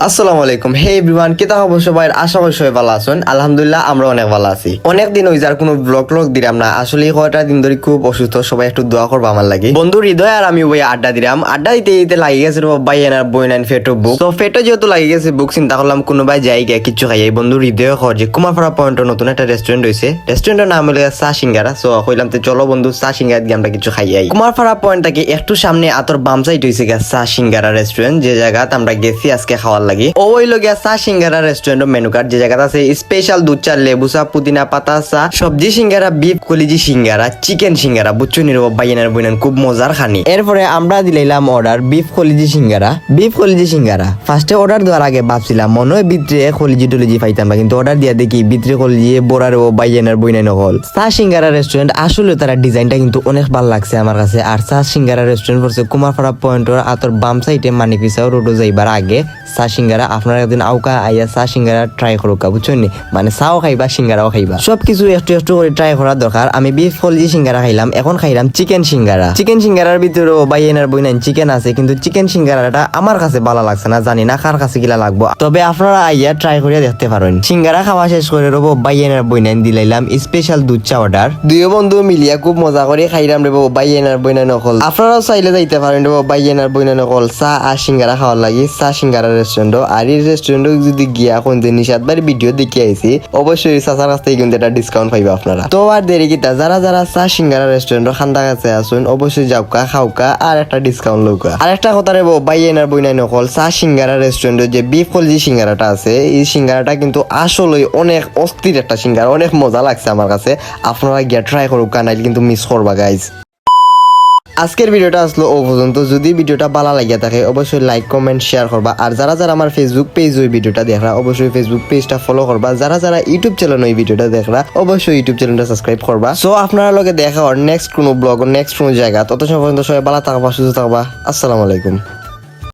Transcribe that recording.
আসসালামু আলাইকুম। হে এভরিওয়ান, কেতা খবর সবাই? আশা করি সবাই ভালো আছেন। আলহামদুলিল্লাহ আমরা অনেক ভালো আছি। অনেক দিন হই যার কোনো ব্লগ দিলাম না। আসলে কয়টা দিন ধরে খুব অসুস্থ, সবাই একটু দোয়া করবা আমার লাগে। বন্ধু হৃদয় আর আমি ভাই আড্ডা দিলাম। আড্ডা দিতে দিতে লাগি গেছে ভাই এনার বই নাইন ফেটো বুক। তো ফেটো যেহেতু লাগি গেছে বুক, চিন্তা করলাম কোনো ভাই যাই গিয়ে কিছু খাই। বন্ধু হৃদয় খর যে কুমারপাড়া পয়েন্টের নতুন একটা রেস্টুরেন্ট হয়েছে। রেস্টুরেন্টের নাম হলো চা সিঙ্গারা। সো কইলাম তো চলো বন্ধু চা সিঙ্গারা দিয়ে আমরা কিছু খাই। কুমারপাড়া পয়েন্ট থেকে একটু সামনে আতর বাম সাইড হয়েছে চা সিঙ্গারা রেস্টুরেন্ট, যে জায়গাতে আমরা গেছি আজকে খাওয়ার লাগি। ওই লগিয়া চা সিঙ্গারা রেস্টুরেন্ট মেনু কার্ড, যে জায়গাটা আছে স্পেশাল দুধ চা, লেবু চা, পুদিনা পাতা চা, সবজি সিঙ্গারা, বিফ কলিজি সিঙ্গারা, চিকেন সিঙ্গারা, বুঝছো নিরব বাইয়ানের বইনেন খুব মজার খানি। এরপরে আমরা দিলাম অর্ডার বিফ কলিজি সিঙ্গারা। বিফ কলিজি সিঙ্গারা ফার্স্টে অর্ডার দেওয়ার আগে ভাবছিলাম মনে হয় ভিতরে কলিজি টলিজি পাইতাম না, কিন্তু অর্ডার দিয়া দেখি ভিতরে কলিজি বোরার ও বাইয়ানের বইনেন হল। চা সিঙ্গারা রেস্টুরেন্ট আসলে তারা ডিজাইনটা কিন্তু অনেক ভালো লাগছে আমার কাছে। আর চা সিঙ্গারা রেস্টুরেন্ট পড়ছে কুমারপাড়া পয়েন্টের আতর বাম সাইডে মানিপিসাও রোডে যাইবার আগে। চা সিঙ্গারা আপনারা একদিন আউকা আইয়া চা সিঙ্গারা ট্রাই করুকা, বুঝছেন? মানে চাও খাইবা সিঙ্গারাও খাইবা, সবকিছু একটু একটু করে ট্রাই করার দরকার। আমি বিফ কলিজি সিঙ্গারা খাইলাম, এখন খাইলাম চিকেন সিঙ্গারা। চিকেন সিঙ্গারার ভিতরে বাইয়েনার বইনাইন চিকেন আছে, কিন্তু চিকেন সিঙ্গারাটা আমার কাছে ভালো লাগছে না, জানি না কার কাছে গিলা লাগবো। তবে আপনারা আইয়া ট্রাই করিয়া দেখতে পারেন। সিঙ্গারা খাওয়া শেষ করে রবো বাইয়েনার বইনাইন দিলাইলাম স্পেশাল দুধ চা অর্ডার। দুই বন্ধু মিলিয়া খুব মজা করে খাইলাম রে বাইয়েনার বইনাইন অকল। আপনারাও চাইলে যাইতে পারেন রে বাইয়েনার বইনাইন অকল চা আর সিঙ্গারা খাওয়ার লাগি চা সিঙ্গারা রেস্টুরেন্ট। আর এই রেস্টুরেন্ট যদি গিয়া কোন দিন নিষাদবার ভিডিও দেখে আইছি, অবশ্যই চাচার কাছ থেকে কিন্তু একটা ডিসকাউন্ট পাইবা আপনারা। তো আর দেরি কিতা, যারা যারা চা সিঙ্গারা রেস্টুরেন্ট খান্দা কাছে আসুন অবশ্যই যাওকা খাওকা আর একটা ডিসকাউন্ট লৌকা। আর একটা কথা রে বাইয়েনার বইনাই নকল চা সিঙ্গারা রেস্টুরেন্টের যে বিফ কলিজি সিঙ্গারাটা আছে, এই সিঙ্গারাটা কিন্তু আসলে অনেক অস্থির একটা সিঙ্গারা, অনেক মজা লাগছে আমার কাছে। আপনারা গিয়া ট্রাই করুক, নাইলে কিন্তু মিস করবা গাইজ। আজকের ভিডিওটা আসলো ও পর্যন্ত। যদি ভিডিওটা ভালো লাগিয়া থাকে অবশ্যই লাইক কমেন্ট শেয়ার করবা। আর যারা যারা আমার ফেসবুক পেজ ওই ভিডিওটা দেখরা অবশ্যই ফেসবুক পেজটা ফলো করবা। যারা যারা ইউটিউব চ্যানেল ওই ভিডিওটা দেখরা অবশ্যই ইউটিউব চ্যানেলটা সাবস্ক্রাইব করবা। সো আপনারা লগে দেখা আর নেক্সট কোনো ব্লগ নেক্সট কোনো জায়গা। তত সময় পর্যন্ত সবাই ভালো থাকবা, সুস্থ থাকবা। আসসালামু আলাইকুম।